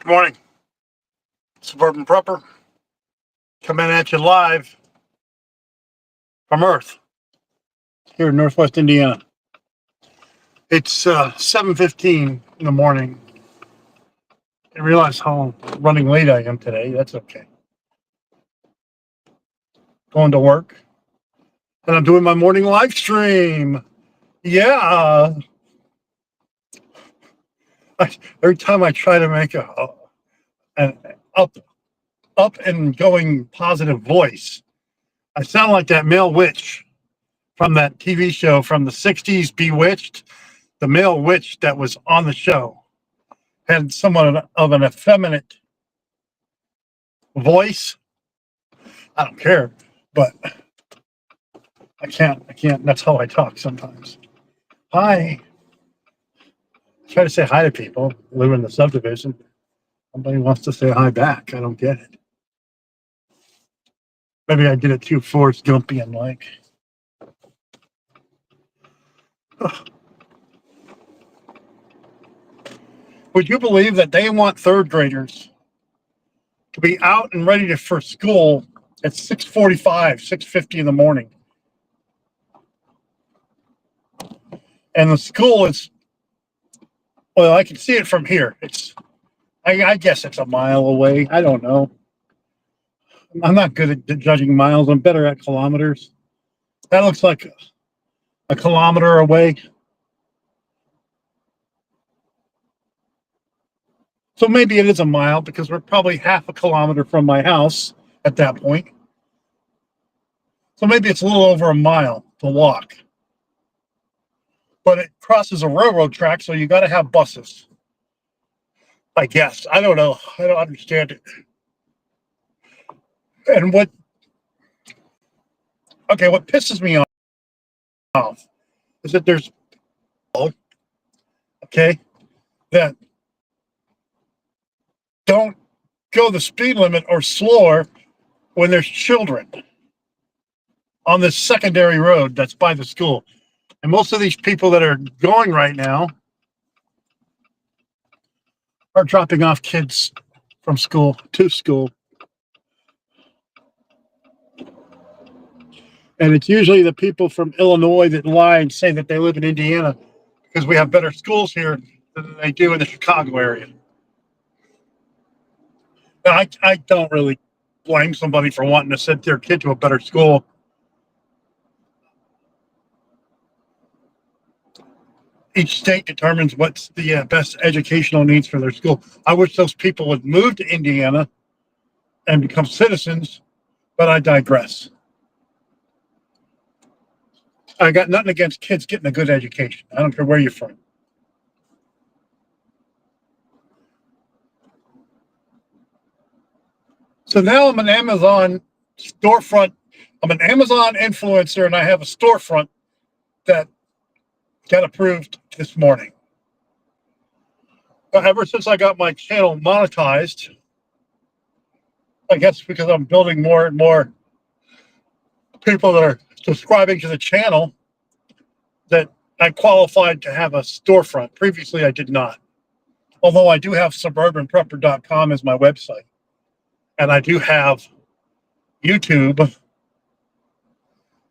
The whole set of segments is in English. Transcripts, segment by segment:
Good morning, Suburban Prepper, coming at you live from Earth here in Northwest Indiana. It's 7:15 in the morning. I realize how running late I am today. That's okay. Going to work, and I'm doing my morning live stream. Yeah. Every time I try to make an up and going positive voice, I sound like that male witch from that TV show from the 60s, Bewitched. The male witch that was on the show had somewhat of an effeminate voice. I don't care, but I can't. That's how I talk sometimes. Hi. I try to say hi to people. Live in the subdivision. Nobody wants to say hi back. I don't get it. Maybe I did it too Forrest Gumpian like. Would you believe that they want third graders to be out and ready for school at 6:45, 6:50 in the morning? And the school is, well, I can see it from here. I guess it's a mile away. I don't know. I'm not good at judging miles. I'm better at kilometers. That looks like a kilometer away. So maybe it is a mile because we're probably half a kilometer from my house at that point. So maybe it's a little over a mile to walk. But it crosses a railroad track, so you got to have buses. I guess. I don't know. I don't understand it. And what pisses me off is that there's that don't go the speed limit or slower when there's children on this secondary road that's by the school. And most of these people that are going right now are dropping off kids from school to school. And it's usually the people from Illinois that lie and say that they live in Indiana because we have better schools here than they do in the Chicago area. Now, I don't really blame somebody for wanting to send their kid to a better school. Each state determines what's the best educational needs for their school. I wish those people would move to Indiana and become citizens, but I digress. I got nothing against kids getting a good education. I don't care where you're from. So now I'm an Amazon storefront. I'm an Amazon influencer, and I have a storefront that got approved this morning. Ever since I got my channel monetized, I guess because I'm building more and more people that are subscribing to the channel, that I qualified to have a storefront. Previously, I did not. Although I do have suburbanprepper.com as my website. And I do have YouTube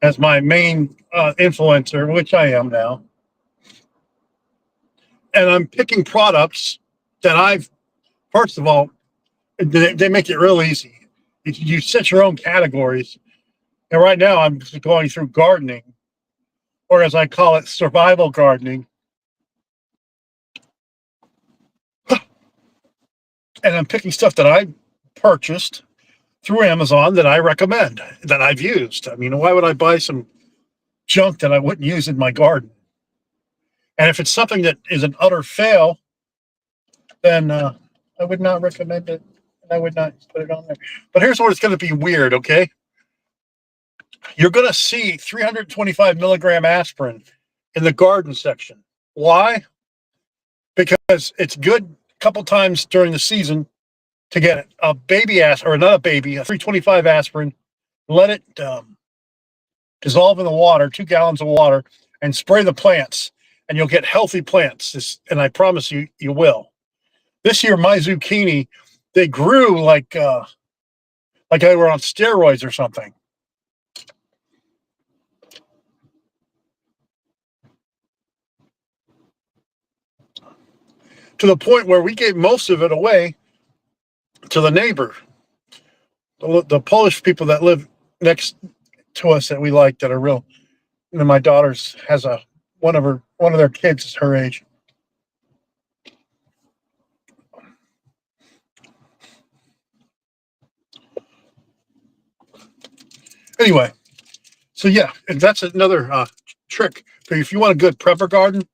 as my main influencer, which I am now. And I'm picking products that first of all, they make it real easy. You set your own categories. And right now I'm going through gardening, or as I call it, survival gardening. And I'm picking stuff that I purchased through Amazon that I recommend, that I've used. I mean, why would I buy some junk that I wouldn't use in my garden? And if it's something that is an utter fail, then I would not recommend it. And I would not put it on there. But here's where it's going to be weird, okay? You're going to see 325 milligram aspirin in the garden section. Why? Because it's good a couple times during the season to get a baby aspirin, or not a baby, a 325 aspirin, let it dissolve in the water, 2 gallons of water, and spray the plants, and you'll get healthy plants. And I promise you, you will. This year, my zucchini, they grew like they were on steroids or something. To the point where we gave most of it away to the neighbor, the Polish people that live next to us that we like, that are real. And my daughter's has one of their kids is her age. Anyway, so yeah, and that's another trick. So if you want a good prepper garden,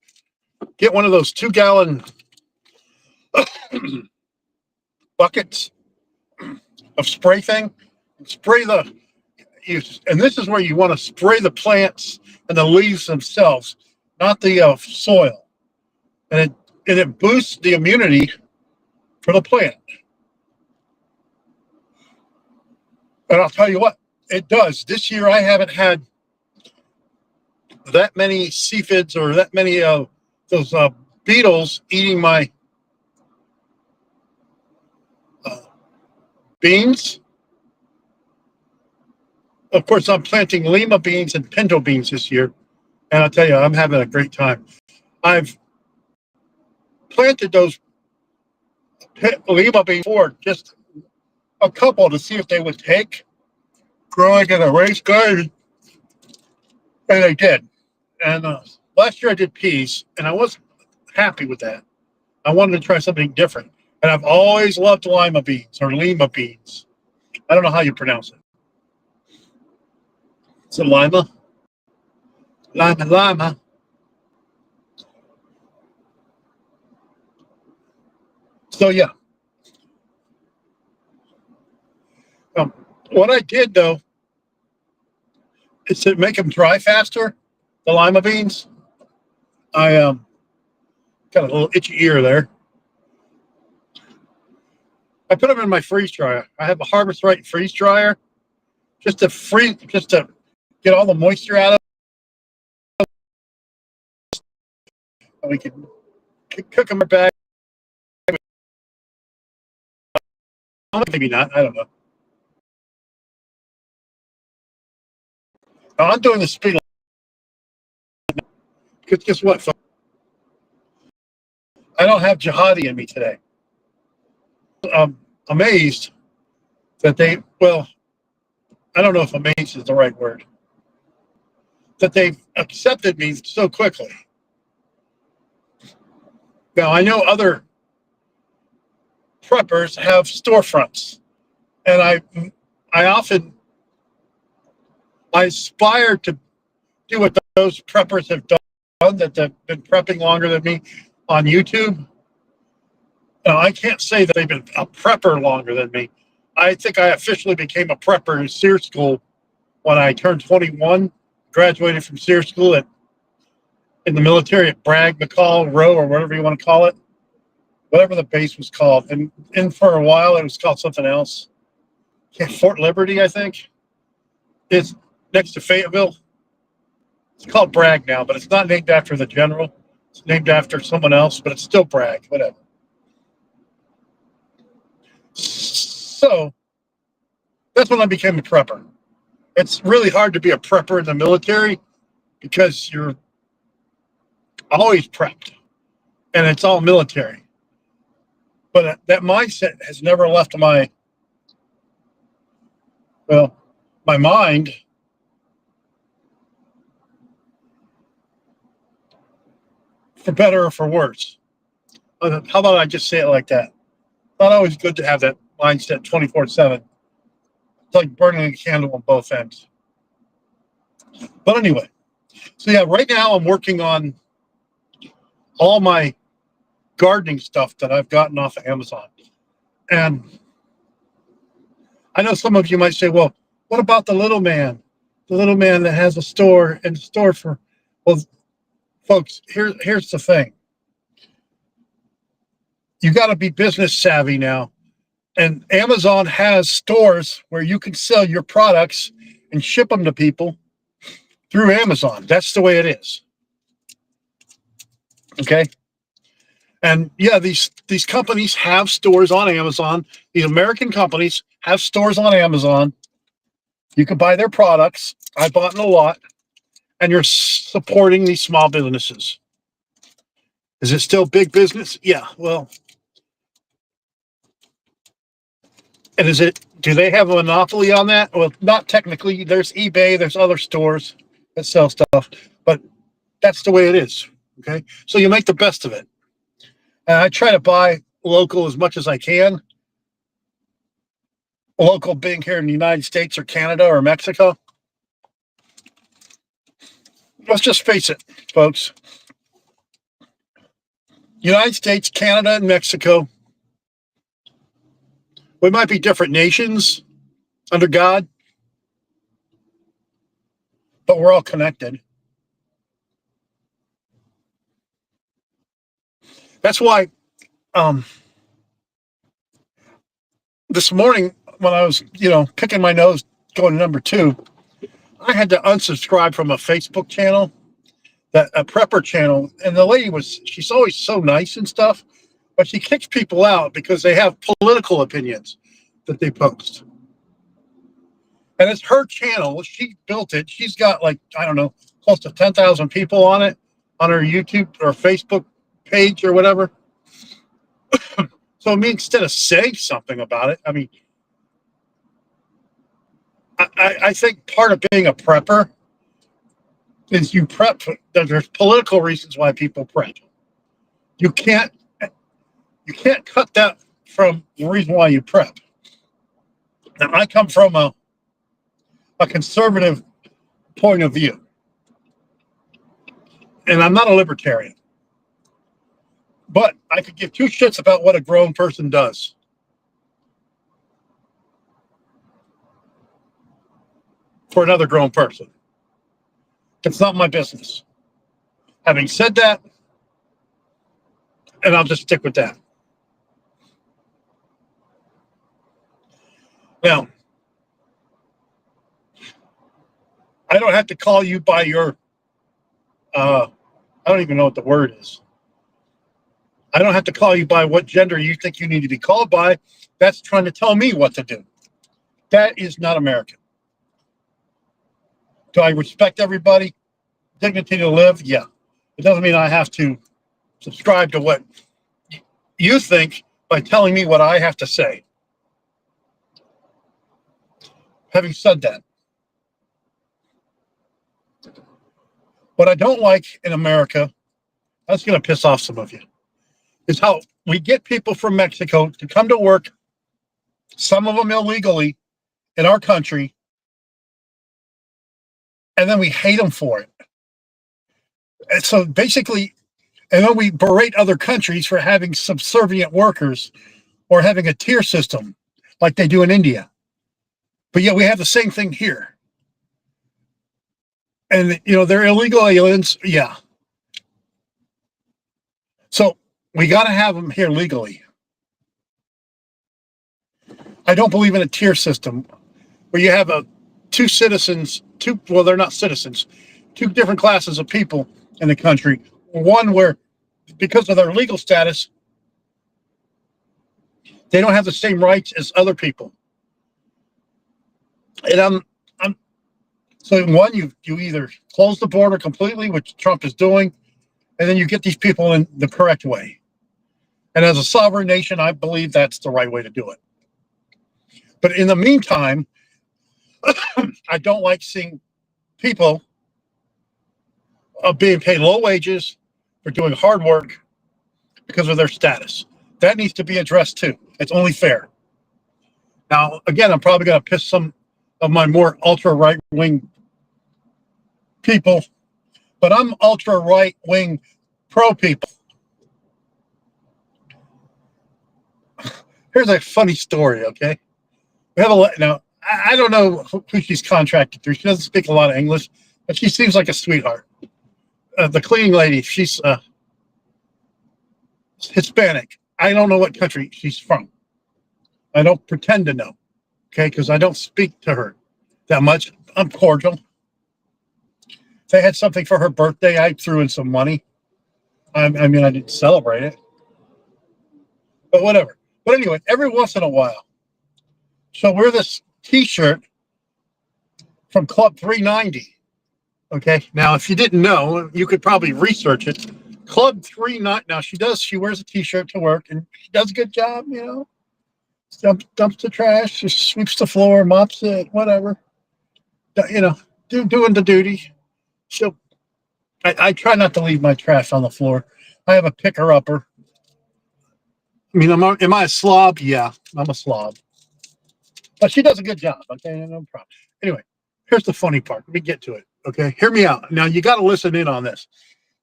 get one of those 2-gallon buckets of spray thing. Spray and this is where you want to spray the plants and the leaves themselves, not the soil. And it boosts the immunity for the plant. And I'll tell you what, it does. This year I haven't had that many aphids or that many of those beetles eating my beans. Of course, I'm planting lima beans and pinto beans this year. And I'll tell you, I'm having a great time. I've planted those lima beans for just a couple to see if they would take, growing in a raised garden. And they did. And last year I did peas, and I wasn't happy with that. I wanted to try something different. And I've always loved lima beans or lima beans. I don't know how you pronounce it. Is it lima? Lima. So yeah. What I did though is to make them dry faster. The lima beans. I got a little itchy ear there. I put them in my freeze dryer. I have a Harvest Right freeze dryer, just to get all the moisture out of it. And we can cook them back. Maybe not. I don't know. No, I'm doing the speed. Because guess what, folks? I don't have jihadi in me today. I'm amazed that I don't know if amazed is the right word, that they've accepted me so quickly. Now, I know other preppers have storefronts, and I aspire to do what those preppers have done that have been prepping longer than me on YouTube. Now, I can't say that they've been a prepper longer than me. I think I officially became a prepper in SEER school when I turned 21, graduated from SEER school in the military at Bragg, McCall, Row, or whatever you want to call it, whatever the base was called. And for a while, it was called something else. Fort Liberty, I think. It's next to Fayetteville. It's called Bragg now, but it's not named after the general. It's named after someone else, but it's still Bragg, whatever. So that's when I became a prepper. It's really hard to be a prepper in the military because you're always prepped and it's all military. But that mindset has never left my mind. For better or for worse. How about I just say it like that? Not always good to have that mindset 24/7. It's like burning a candle on both ends. But anyway, so yeah, right now I'm working on all my gardening stuff that I've gotten off of Amazon. And I know some of you might say, well, what about the little man? The little man that has a store and store for, well, folks, here's the thing. You got to be business savvy now. And Amazon has stores where you can sell your products and ship them to people through Amazon. That's the way it is. Okay. And yeah, these companies have stores on Amazon. These American companies have stores on Amazon. You can buy their products. I bought in a lot, and you're supporting these small businesses. Is it still big business? Yeah. Well, and is it? Do they have a monopoly on that? Well, not technically. There's eBay. There's other stores that sell stuff, but that's the way it is. Okay, so you make the best of it. And I try to buy local as much as I can. Local being here in the United States or Canada or Mexico. Let's just face it, folks. United States, Canada, and Mexico. We might be different nations under God, but we're all connected. That's why this morning when I was, picking my nose going to number 2, I had to unsubscribe from a Facebook channel, that a prepper channel, and the lady she's always so nice and stuff, but she kicks people out because they have political opinions that they post. And it's her channel. She built it. She's got I don't know, close to 10,000 people on it, on her YouTube or Facebook page or whatever. So instead of saying something about it, I think part of being a prepper is you prep. There's political reasons why people prep. You can't cut that from the reason why you prep. Now, I come from a conservative point of view, and I'm not a libertarian, but I could give two shits about what a grown person does. For another grown person. It's not my business. Having said that, and I'll just stick with that. Now, I don't have to call you by your, I don't even know what the word is. I don't have to call you by what gender you think you need to be called by. That's trying to tell me what to do. That is not American. Do I respect everybody? Dignity to live? Yeah. It doesn't mean I have to subscribe to what you think by telling me what I have to say. Having said that, what I don't like in America, that's going to piss off some of you, is how we get people from Mexico to come to work, some of them illegally, in our country, and then we hate them for it. And so basically, and then we berate other countries for having subservient workers or having a tier system like they do in India. But yet we have the same thing here. And, they're illegal aliens. Yeah. So we got to have them here legally. I don't believe in a tier system where you have two citizens, well, they're not citizens, two different classes of people in the country. One where, because of their legal status, they don't have the same rights as other people. And so one, you either close the border completely, which Trump is doing, and then you get these people in the correct way. And as a sovereign nation, I believe that's the right way to do it. But in the meantime, I don't like seeing people being paid low wages for doing hard work because of their status. That needs to be addressed too. It's only fair. Now, again, I'm probably going to piss some of my more ultra right-wing people, but I'm ultra right-wing pro people. Here's a funny story, okay? We have now, I don't know who she's contracted through. She doesn't speak a lot of English, but she seems like a sweetheart. The cleaning lady, she's Hispanic. I don't know what country she's from. I don't pretend to know, okay, because I don't speak to her that much. I'm cordial. If they had something for her birthday, I threw in some money. I didn't celebrate it. but whatever. But anyway, every once in a while, she'll wear this T-shirt from Club 390. Okay, now if you didn't know, you could probably research it. Club 390. Now she wears a T-shirt to work, and she does a good job. Dumps the trash, just sweeps the floor, mops it, whatever. Doing the duty. So I try not to leave my trash on the floor. I have a picker upper. I mean, am I a slob? Yeah, I'm a slob. But she does a good job. Okay, no problem. Anyway, here's the funny part. Let me get to it. Okay, hear me out. Now you got to listen in on this.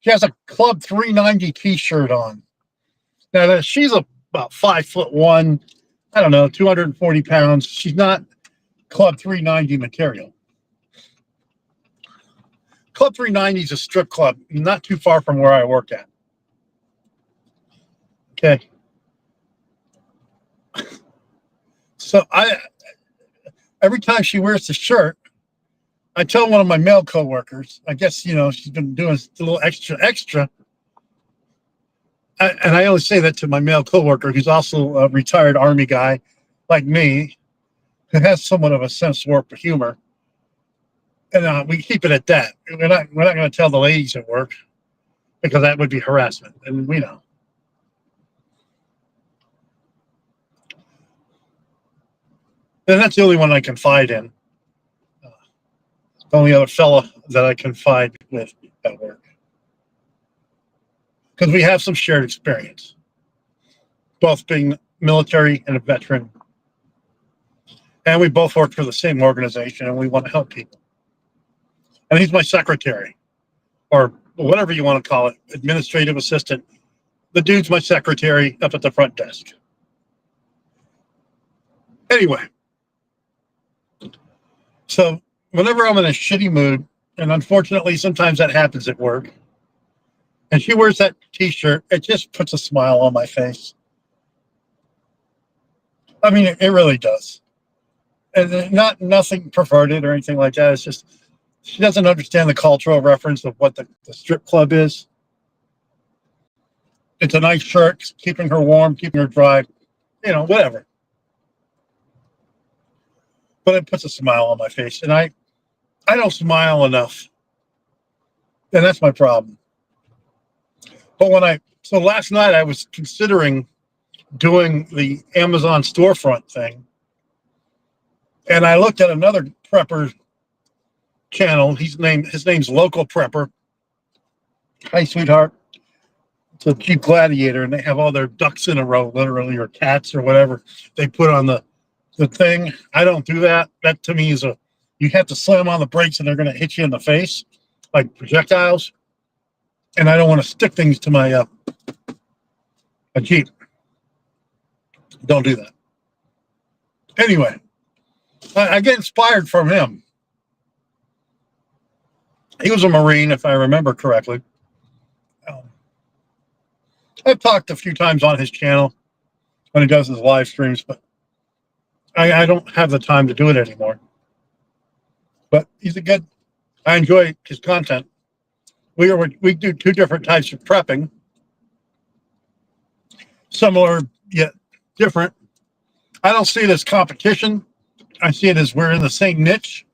She has a Club 390 T-shirt on. Now she's about 5'1". I don't know, 240 pounds. She's not Club 390 material. Club 390 is a strip club not too far from where I work at. Okay. So every time she wears the shirt, I tell one of my male coworkers, I guess, she's been doing a little extra. And I only say that to my male coworker, who's also a retired Army guy like me, who has somewhat of a sense of humor. And we keep it at that. We're not going to tell the ladies at work, because that would be harassment, and we know. And that's the only one I confide in. The only other fella that I confide with at work, because we have some shared experience, both being military and a veteran, and we both work for the same organization, and we want to help people. And he's my secretary, or whatever you want to call it, administrative assistant. The dude's my secretary up at the front desk. Anyway, so whenever I'm in a shitty mood, and unfortunately sometimes that happens at work, and she wears that T-shirt, it just puts a smile on my face. I mean, it really does. And nothing perverted or anything like that. It's just she doesn't understand the cultural reference of what the strip club is. It's a nice shirt, keeping her warm, keeping her dry, whatever. But it puts a smile on my face, and I don't smile enough, and that's my problem. But so last night I was considering doing the Amazon storefront thing, and I looked at another prepper channel. His name's Local Prepper. Hi, sweetheart. It's a Jeep Gladiator, and they have all their ducks in a row, literally, or cats or whatever they put on the thing. I don't do that. That to me is you have to slam on the brakes and they're going to hit you in the face like projectiles. And I don't want to stick things to my a Jeep. Don't do that. Anyway, I get inspired from him. He was a Marine, if I remember correctly. I've talked a few times on his channel when he does his live streams, but I don't have the time to do it anymore. But I enjoy his content. We do two different types of prepping, similar yet different. I don't see it as competition. I see it as we're in the same niche,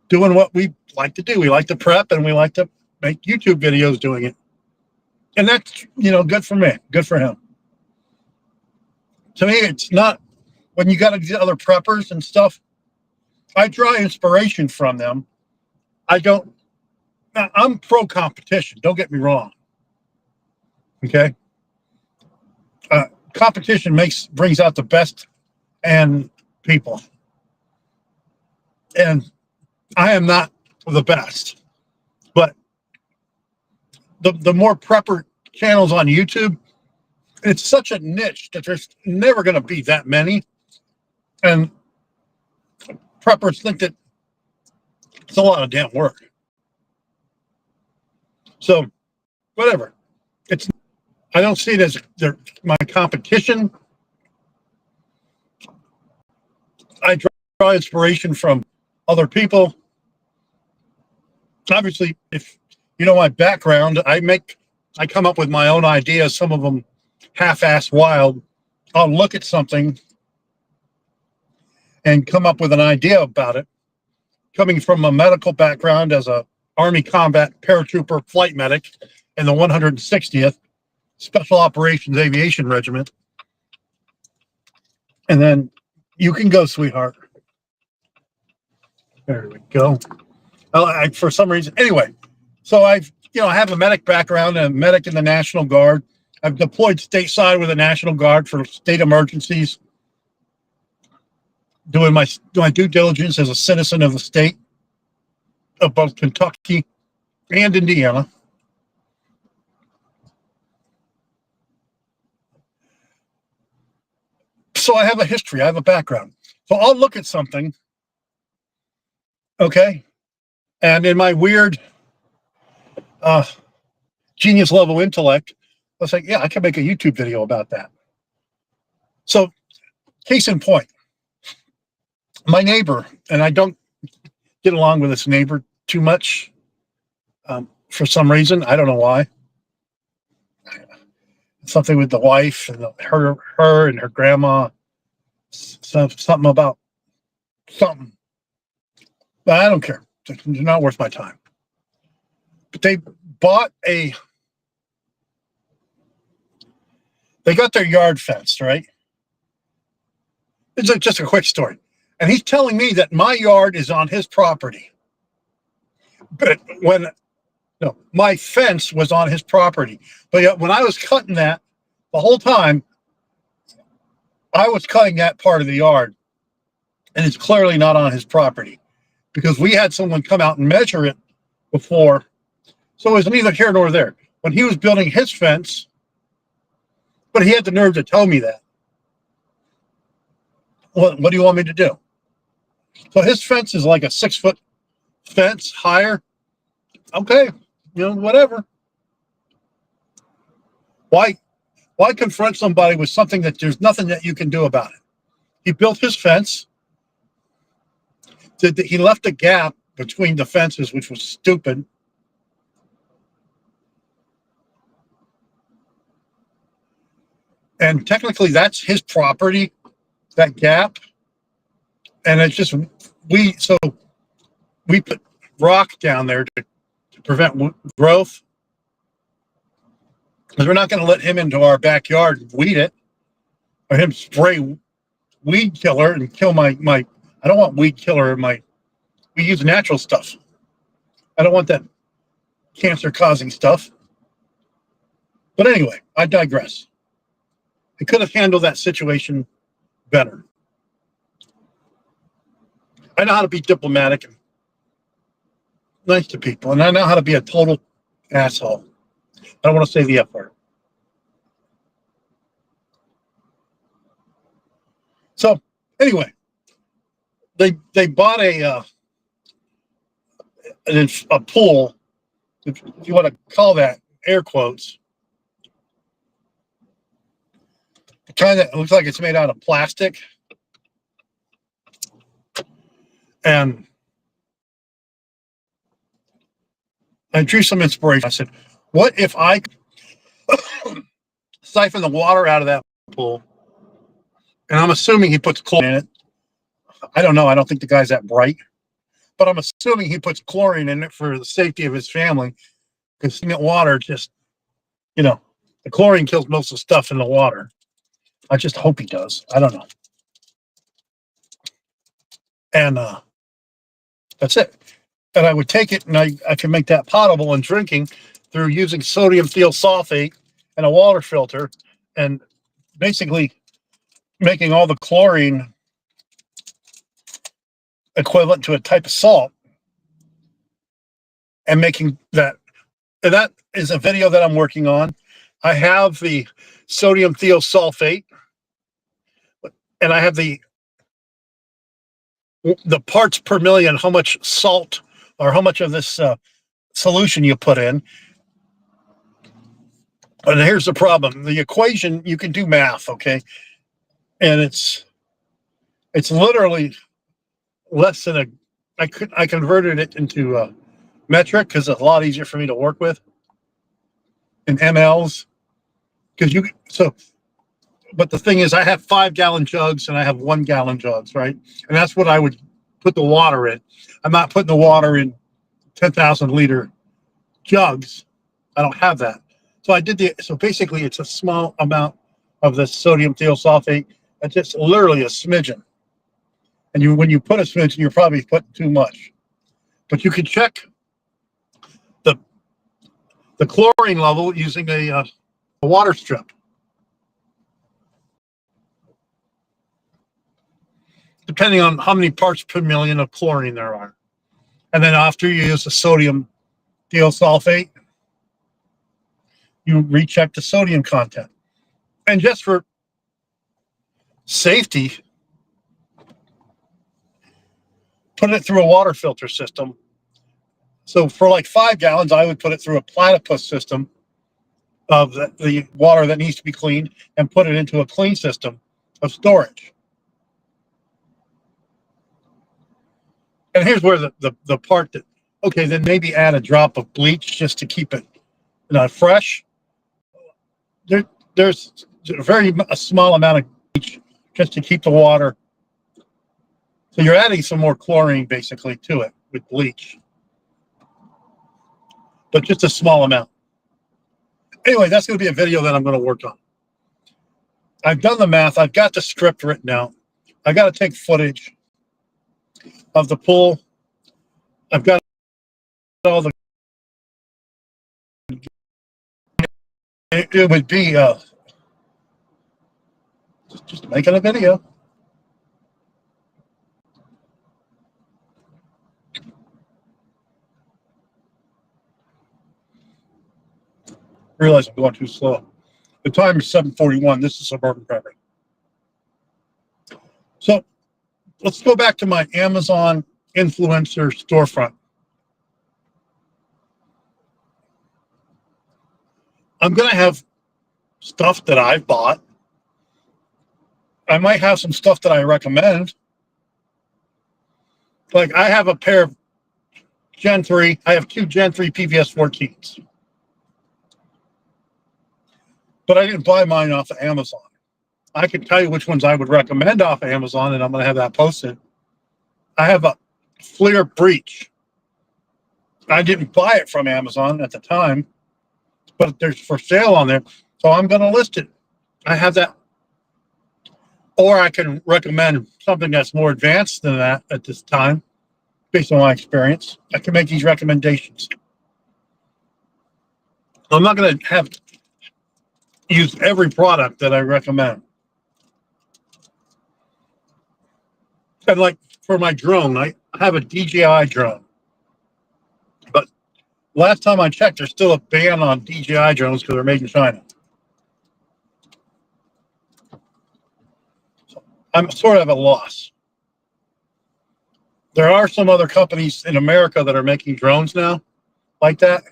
doing what we like to do. We like to prep, and we like to make YouTube videos doing it. And that's, good for me, good for him. To me, it's not, when you got these other preppers and stuff, I draw inspiration from them. I'm pro competition, don't get me wrong. Okay? Competition brings out the best and people. And I am not the best, but the more prepper channels on YouTube, it's such a niche that there's never going to be that many. And preppers think that it's a lot of damn work. So, whatever. I don't see it as my competition. I draw inspiration from other people. Obviously, if you know my background, I come up with my own ideas. Some of them half-assed wild, I'll look at something and come up with an idea about it. Coming from a medical background as a Army combat paratrooper flight medic in the 160th Special Operations Aviation Regiment. And then you can go, sweetheart. There we go. For some reason, anyway, so I have a medic background, a medic in the National Guard. I've deployed stateside with the National Guard for state emergencies, doing my due diligence as a citizen of the state of both Kentucky and Indiana. So I have a history, I have a background. So I'll look at something, okay, and in my weird genius level intellect, I was like, yeah, I can make a YouTube video about that. So case in point, my neighbor, and I don't get along with this neighbor too much for some reason. I don't know why. Something with the wife and her and her grandma, something about something. But I don't care. It's not worth my time. But they got their yard fenced, right? It's just a quick story. And he's telling me that my yard is on his property. But my fence was on his property. But yet when I was cutting that, the whole time, I was cutting that part of the yard. And it's clearly not on his property. Because we had someone come out and measure it before. So it was neither here nor there. When he was building his fence, but he had the nerve to tell me that. What do you want me to do? So his fence is like a 6-foot fence higher. Okay, whatever. Why confront somebody with something that there's nothing that you can do about it? He built his fence. He left a gap between the fences, which was stupid. And technically that's his property, that gap. And it's just, we put rock down there to prevent growth. Because we're not going to let him into our backyard and weed it, or him spray weed killer and kill my I don't want weed killer in we use natural stuff. I don't want that cancer causing stuff. But anyway, I digress. I could have handled that situation better. I know how to be diplomatic and nice to people, and I know how to be a total asshole. I don't want to say the F word. So anyway, they bought a pool, if you want to call that, air quotes. It kind of looks like it's made out of plastic. And I drew some inspiration. I said, what if I siphon the water out of that pool? And I'm assuming he puts chlorine in it. I don't know. I don't think the guy's that bright. But I'm assuming he puts chlorine in it for the safety of his family. Because water just, the chlorine kills most of the stuff in the water. I just hope he does. I don't know. And that's it. And I would take it and I can make that potable and drinking through using sodium thiosulfate and a water filter and basically making all the chlorine equivalent to a type of salt and making that. And that is a video that I'm working on. I have the sodium thiosulfate and I have the parts per million, how much salt or how much of this solution you put in. And here's the problem. The equation, you can do math, okay? And it's literally less than I converted it into metric because it's a lot easier for me to work with in mLs. because but the thing is, I have 5-gallon jugs and I have 1-gallon jugs, right? And that's what I would put the water in. I'm not putting the water in 10,000-liter jugs. I don't have that. So so basically it's a small amount of the sodium thiosulfate. It's just literally a smidgen. And when you put a smidgen, you're probably putting too much. But you can check the chlorine level using a water strip. Depending on how many parts per million of chlorine there are. And then after you use the sodium thiosulfate, you recheck the sodium content. And just for safety, put it through a water filter system. So for like 5 gallons, I would put it through a platypus system of the water that needs to be cleaned and put it into a clean system of storage. And here's where the part that, okay, then maybe add a drop of bleach just to keep it fresh. There's a small amount of bleach just to keep the water. So you're adding some more chlorine basically to it with bleach, but just a small amount. Anyway, that's going to be a video that I'm going to work on. I've done the math. I've got the script written out. I got to take footage of the pool. I've got all the. It would be just making a video. Realize I'm going too slow. The time is 7:41. This is Suburban Prepping. So let's go back to my Amazon influencer storefront. I'm going to have stuff that I've bought. I might have some stuff that I recommend. Like I have a pair of Gen 3. I have 2 Gen 3 PVS 14s. But I didn't buy mine off of Amazon. I can tell you which ones I would recommend off of Amazon, and I'm going to have that posted. I have a Fleer Breach. I didn't buy it from Amazon at the time, but there's for sale on there, so I'm going to list it. I have that. Or I can recommend something that's more advanced than that at this time, based on my experience. I can make these recommendations. I'm not going to use every product that I recommend. And like for my drone, I have a DJI drone. But last time I checked, there's still a ban on DJI drones because they're made in China. So I'm sort of at a loss. There are some other companies in America that are making drones now like that.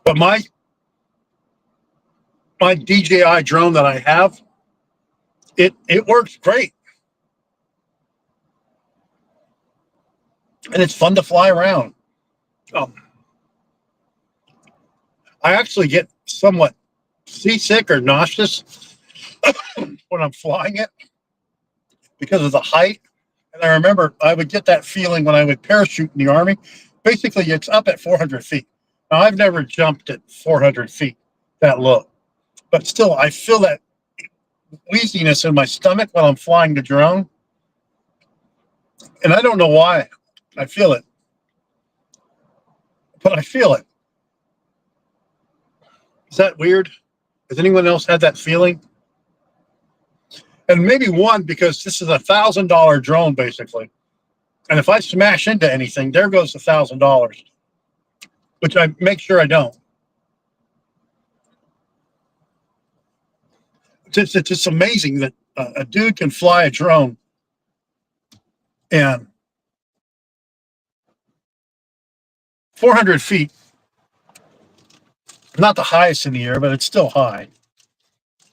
But my DJI drone that I have, it works great. And it's fun to fly around. I actually get somewhat seasick or nauseous when I'm flying it because of the height. And I remember I would get that feeling when I would parachute in the Army. Basically, it's up at 400 feet. Now, I've never jumped at 400 feet that low. But still, I feel that wheeziness in my stomach while I'm flying the drone. And I don't know why I feel it. But I feel it. Is that weird? Has anyone else had that feeling? And maybe one, because this is $1,000 drone, basically. And if I smash into anything, there goes $1,000, which I make sure I don't. It's just amazing that a dude can fly a drone and 400 feet, not the highest in the air, but it's still high.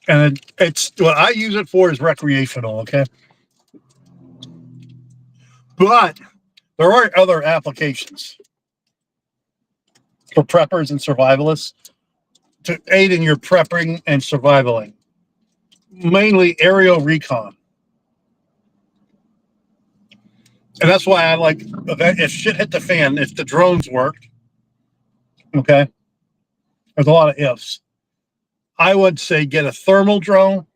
And it's what I use it for is recreational, okay? But there are other applications. for preppers and survivalists to aid in your prepping and survivaling. Mainly aerial recon. And that's why I like, if shit hit the fan, if the drones worked, okay, there's a lot of ifs. I would say get a thermal drone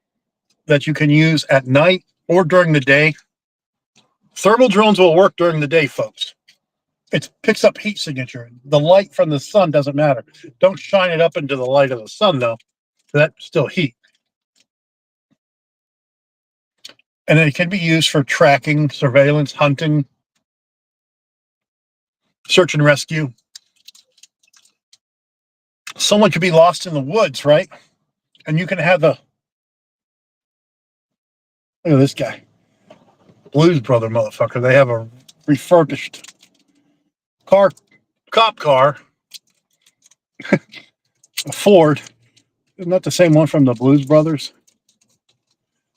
that you can use at night or during the day. Thermal drones will work during the day, folks. It picks up heat signature. The light from the sun doesn't matter. Don't shine it up into the light of the sun, though. That's still heat. And it can be used for tracking, surveillance, hunting, search and rescue. Someone could be lost in the woods, right? And you can have the, look at this guy, Blues Brother motherfucker. They have a refurbished cop car, a Ford. Isn't that the same one from the Blues Brothers?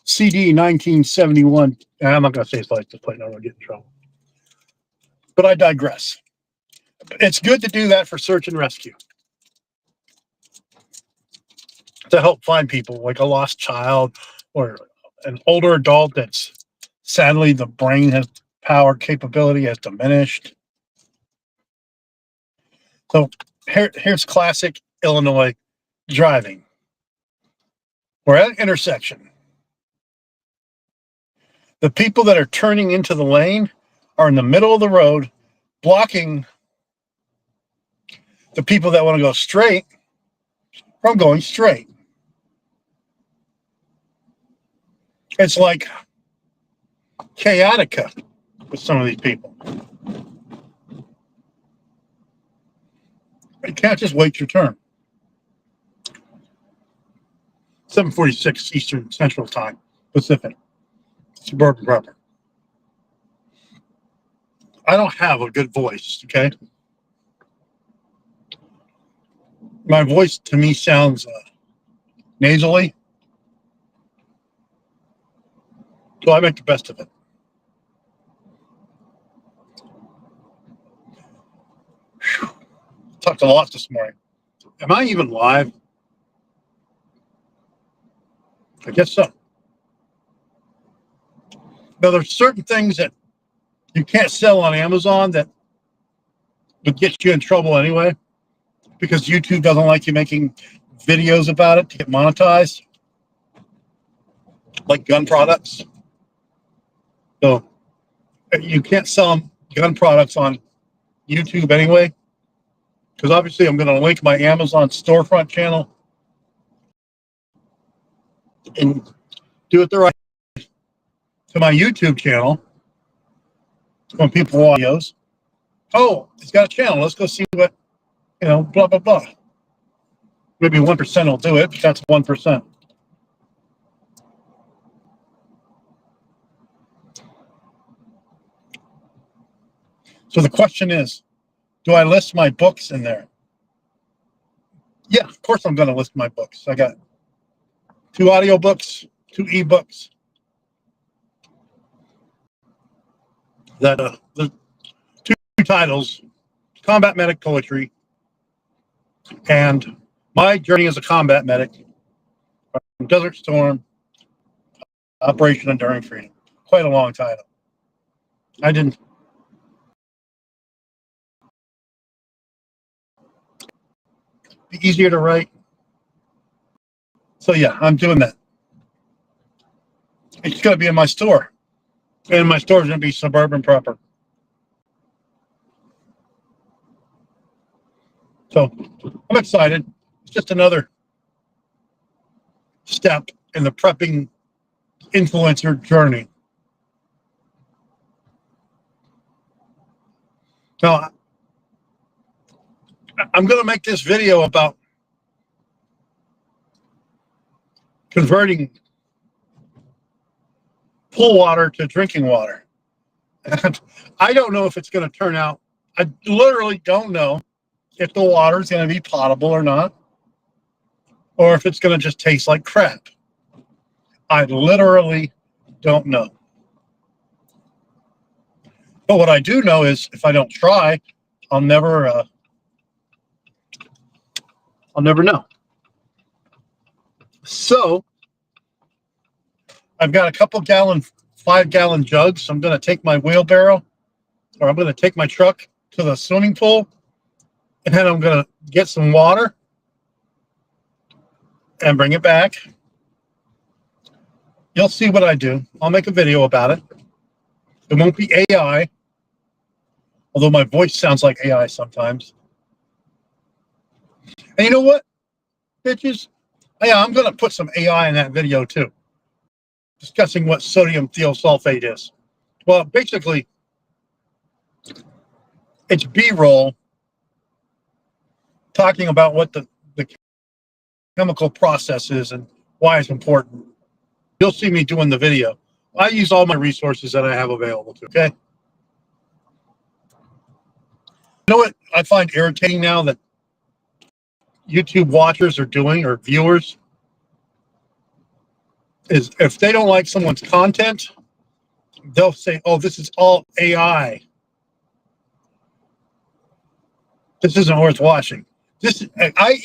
CD 1971. I'm not going to say his license plate. I don't get in trouble. But I digress. It's good to do that for search and rescue, to help find people like a lost child or an older adult that's sadly the brain has power capability has diminished. So here's classic Illinois driving. We're at an intersection. The people that are turning into the lane are in the middle of the road, blocking the people that want to go straight from going straight. It's like chaotica with some of these people. You can't just wait your turn. 7:46 Eastern Central Time, Pacific. Suburban proper. I don't have a good voice, okay? My voice to me sounds nasally. So I make the best of it. Whew. Talked a lot this morning. Am I even live? I guess so. Now, there's certain things that you can't sell on Amazon that would get you in trouble anyway, because YouTube doesn't like you making videos about it to get monetized, like gun products. So you can't sell gun products on YouTube anyway, because obviously I'm going to link my Amazon storefront channel and do it the right way to my YouTube channel when people watch videos. Oh, he's got a channel. Let's go see what, blah, blah, blah. Maybe 1% will do it, but that's 1%. So the question is, do I list my books in there? Yeah, of course I'm going to list my books. I got 2 audiobooks, 2 ebooks. That the 2 titles, Combat Medic Poetry and My Journey as a Combat Medic from Desert Storm, Operation Enduring Freedom. Quite a long title. I didn't. Be easier to write. So yeah, I'm doing that. It's going to be in my store. And my store is going to be suburban proper. So I'm excited. It's just another step in the prepping influencer journey. Now, I'm going to make this video about converting pool water to drinking water. And I don't know if it's going to turn out. I literally don't know if the water is going to be potable or not, or if it's going to just taste like crap. I literally don't know. But what I do know is if I don't try, I'll never I'll never know. So I've got a couple gallon, 5-gallon jugs. So I'm going to take my wheelbarrow, or I'm going to take my truck to the swimming pool, and then I'm going to get some water and bring it back. You'll see what I do. I'll make a video about it. It won't be AI, although my voice sounds like AI sometimes. And you know what, bitches? Yeah, I'm going to put some AI in that video too, discussing what sodium thiosulfate is. Well, basically, it's B-roll talking about what the chemical process is and why it's important. You'll see me doing the video. I use all my resources that I have available to, okay? You know what I find irritating now that YouTube watchers are doing, or viewers, is if they don't like someone's content, they'll say, oh, this is all AI. This isn't worth watching. I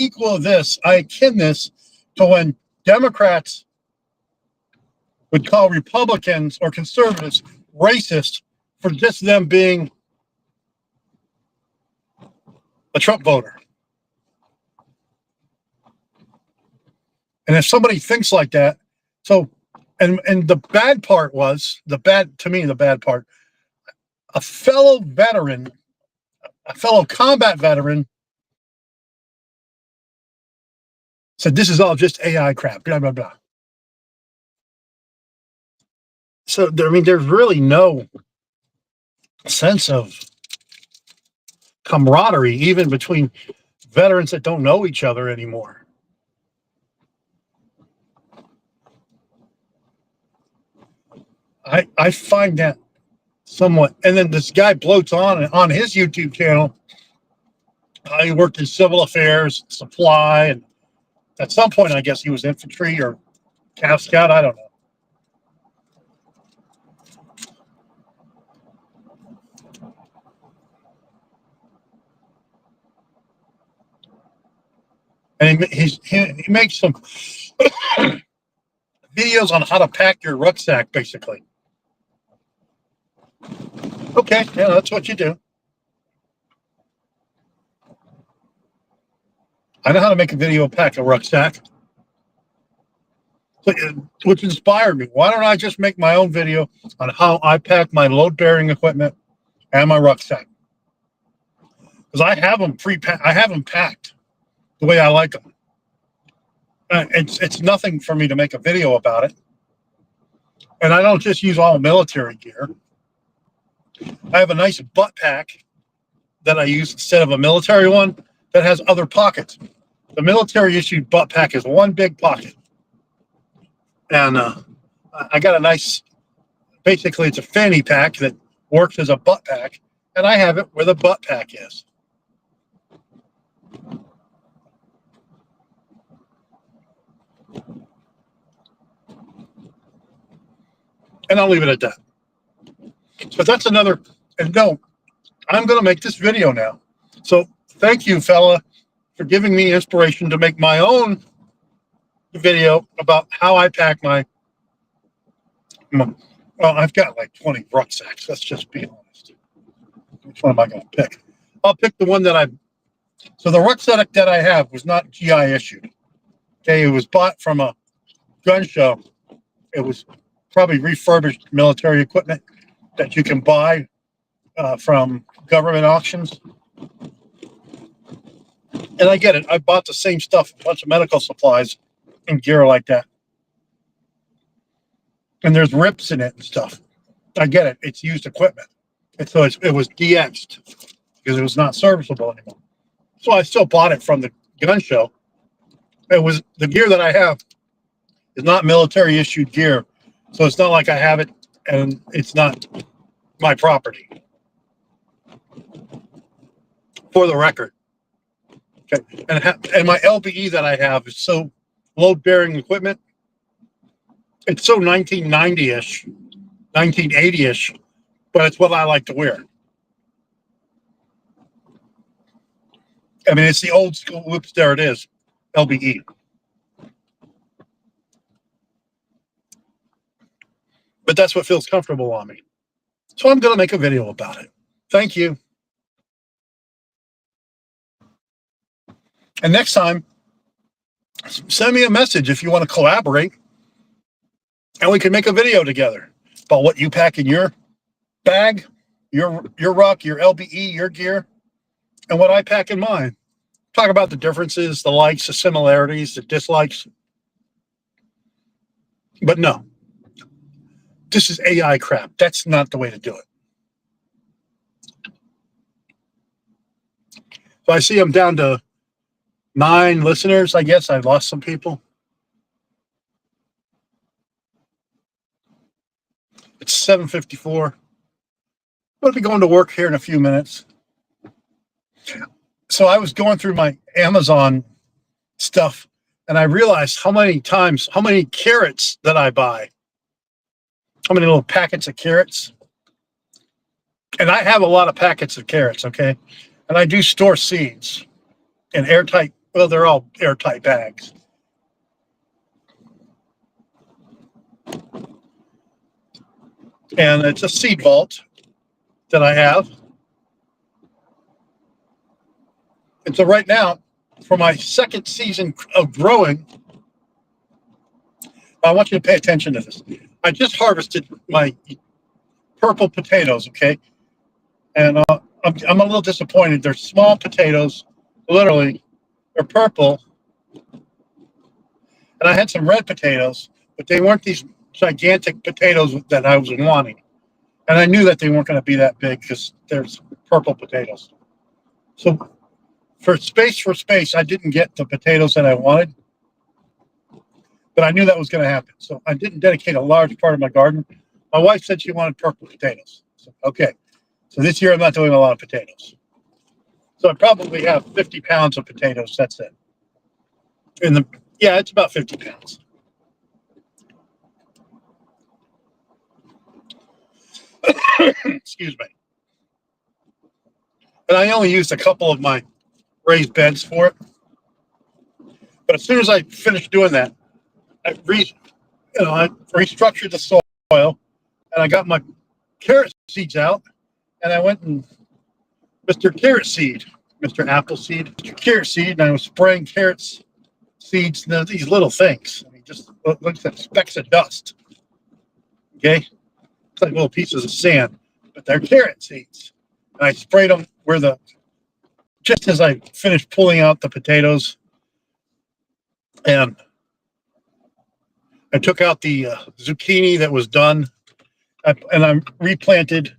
akin this to when Democrats would call Republicans or conservatives racist for just them being a Trump voter. And if somebody thinks like that, and the bad part was, the bad part, a fellow combat veteran said, this is all just AI crap, blah, blah, blah. So, I mean, there's really no sense of camaraderie, even between veterans that don't know each other anymore. I find that somewhat. And then this guy bloats on his YouTube channel. He worked in civil affairs, supply, and at some point, I guess he was infantry or Calf Scout. I don't know. And he makes some videos on how to pack your rucksack, basically. Okay, yeah, that's what you do. I know how to make a video pack a rucksack, which inspired me. Why don't I just make my own video on how I pack my load-bearing equipment and my rucksack? Because I have them pre-packed. I have them packed the way I like them. It's nothing for me to make a video about it. And I don't just use all military gear. I have a nice butt pack that I use instead of a military one that has other pockets. The military issued butt pack is one big pocket. And I got a nice, basically it's a fanny pack that works as a butt pack. And I have it where the butt pack is. And I'll leave it at that. So that's another, and no, I'm going to make this video now. So thank you, fella, for giving me inspiration to make my own video about how I pack my, well, I've got like 20 rucksacks. Let's just be honest. Which one am I going to pick? I'll pick the one that so the rucksack that I have was not GI issued. Okay, it was bought from a gun show. It was probably refurbished military equipment that you can buy from government auctions. And I get it. I bought the same stuff, a bunch of medical supplies and gear like that. And there's rips in it and stuff. I get it. It's used equipment. And so it was DX'd because it was not serviceable anymore. So I still bought it from the gun show. It was the gear that I have is not military issued gear. So it's not like I have it and it's not my property. For the record. Okay. And my LBE that I have is so load-bearing equipment. It's so 1990-ish, 1980-ish, but it's what I like to wear. I mean, it's the old school, whoops, there it is. LBE. But that's what feels comfortable on me. So I'm going to make a video about it. Thank you. And next time, send me a message if you want to collaborate, and we can make a video together about what you pack in your bag, your ruck, your LBE, your gear, and what I pack in mine. Talk about the differences, the likes, the similarities, the dislikes. But no, this is AI crap. That's not the way to do it. So I see I'm down to 9 listeners. I guess I've lost some people. It's 7:54. I'm going to be going to work here in a few minutes. So I was going through my Amazon stuff, and I realized how many carrots that I buy, how many little packets of carrots. And I have a lot of packets of carrots, okay? And I do store seeds in airtight, well, they're all airtight bags. And it's a seed vault that I have. And so right now, for my second season of growing, I want you to pay attention to this. I just harvested my purple potatoes, okay? And I'm a little disappointed. They're small potatoes, literally. They're purple. And I had some red potatoes, but they weren't these gigantic potatoes that I was wanting. And I knew that they weren't going to be that big because there's purple potatoes. So for space, I didn't get the potatoes that I wanted, but I knew that was going to happen. So I didn't dedicate a large part of my garden. My wife said she wanted purple potatoes. So, okay. So this year I'm not doing a lot of potatoes. So I probably have 50 pounds of potatoes. That's it. Yeah, it's about 50 pounds. Excuse me. And I only used a couple of my raised beds for it. But as soon as I finished doing that, I restructured the soil, and I got my carrot seeds out, and I went and Mr. Carrot Seed, Mr. Apple Seed, Mr. Carrot Seed, and I was spraying carrots seeds. And these little things. I mean, just looks like specks of dust. Okay, it's like little pieces of sand, but they're carrot seeds. And I sprayed them just as I finished pulling out the potatoes, and I took out the zucchini that was done, and I replanted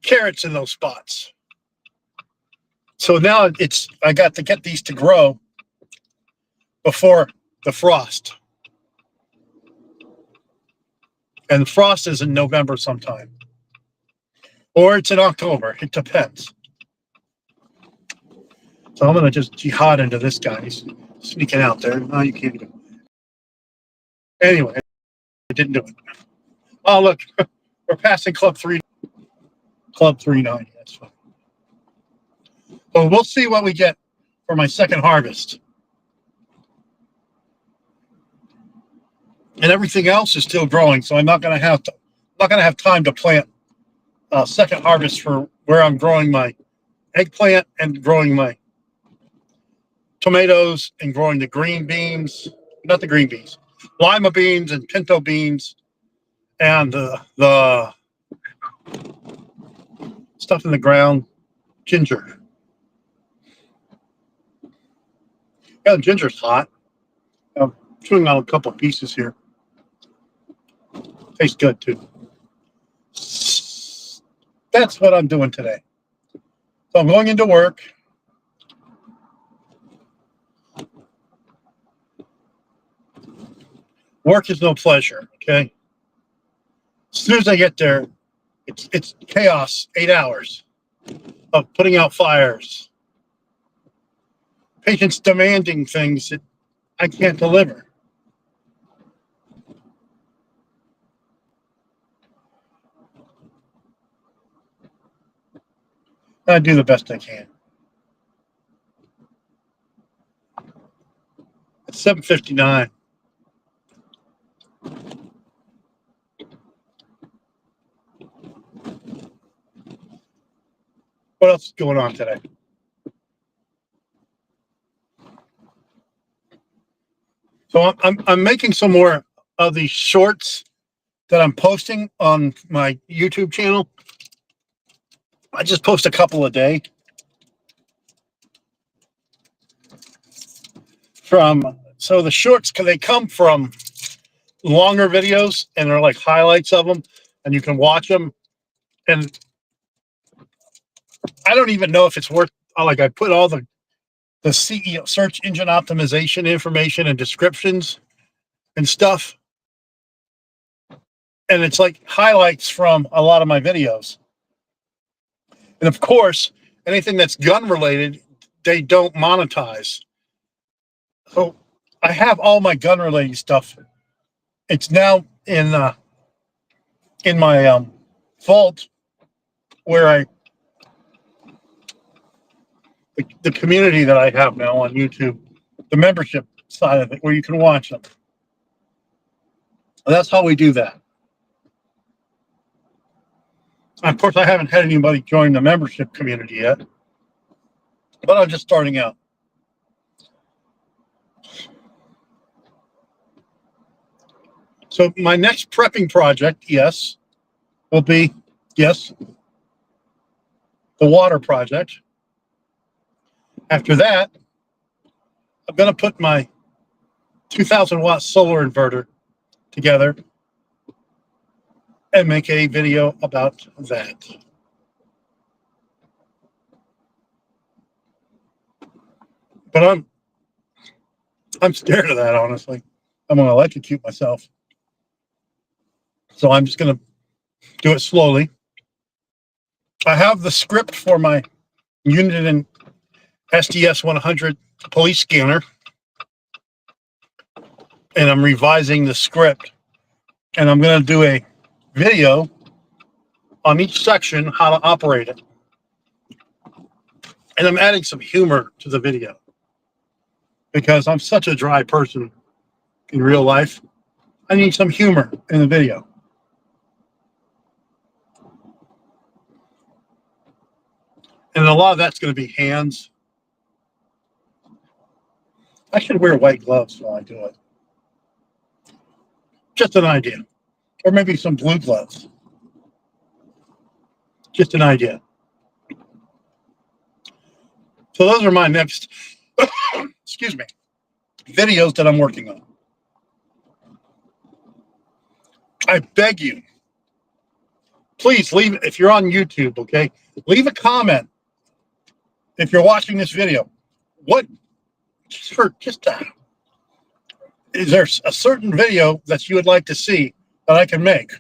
carrots in those spots. So now I got to get these to grow before the frost. And frost is in November sometime. Or it's in October. It depends. So I'm going to just jihad into this guy. He's sneaking out there. No, you can't do it. Anyway, I didn't do it. Oh, look. We're passing Club 390. That's fine. So we'll see what we get for my second harvest. And everything else is still growing, so I'm not going to have time to plant second harvest for where I'm growing my eggplant and growing my tomatoes and growing the green beans, not the green beans, lima beans and pinto beans, and the stuff in the ground, ginger. Yeah, the ginger's hot. I'm chewing on a couple pieces here. Tastes good too. That's what I'm doing today. So I'm going into work. Work is no pleasure, okay? As soon as I get there, it's chaos, 8 hours of putting out fires. Patients demanding things that I can't deliver. I do the best I can. 7:59. What else is going on today? So I'm making some more of these shorts that I'm posting on my YouTube channel. I just post a couple a day. So the shorts, they come from longer videos, and they're like highlights of them, and you can watch them. And I don't even know if it's worth. Like, I put all the CEO search engine optimization information and descriptions and stuff, and it's like highlights from a lot of my videos. And of course, anything that's gun related, they don't monetize. So I have all my gun related stuff. It's now in my vault, where the community that I have now on YouTube, the membership side of it, where you can watch them. And that's how we do that. Of course, I haven't had anybody join the membership community yet, but I'm just starting out. So my next prepping project, will be, the water project. After that, I'm going to put my 2,000-watt solar inverter together and make a video about that. But I'm scared of that, honestly. I'm going to electrocute myself. So I'm just going to do it slowly. I have the script for my Unit and SDS 100 police scanner, and I'm revising the script. And I'm going to do a video on each section, how to operate it. And I'm adding some humor to the video, because I'm such a dry person in real life. I need some humor in the video. And a lot of that's going to be hands. I should wear white gloves while I do it. Just an idea. Or maybe some blue gloves. Just an idea. So those are my next, excuse me, videos that I'm working on. I beg you, please leave, if you're on YouTube, okay, leave a comment if you're watching this video. Is there a certain video that you would like to see that I can make?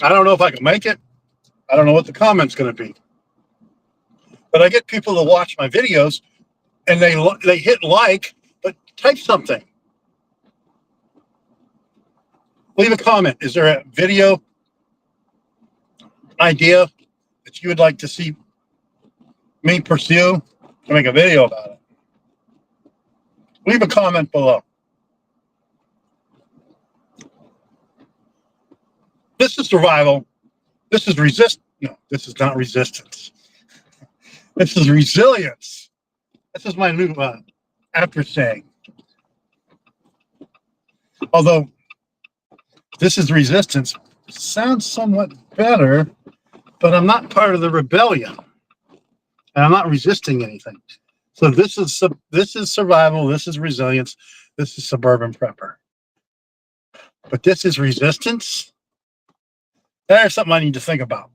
I don't know if I can make it. I don't know what the comment's going to be. But I get people to watch my videos, and they hit like, but type something. Leave a comment. Is there a video idea that you would like to see me pursue to make a video about it? Leave a comment below. This is survival. This is No, this is not resistance. This is resilience. This is my new after saying. Although this is resistance sounds somewhat better, but I'm not part of the rebellion, and I'm not resisting anything. So this is survival. This is resilience. This is suburban prepper. But this is resistance. There's something I need to think about.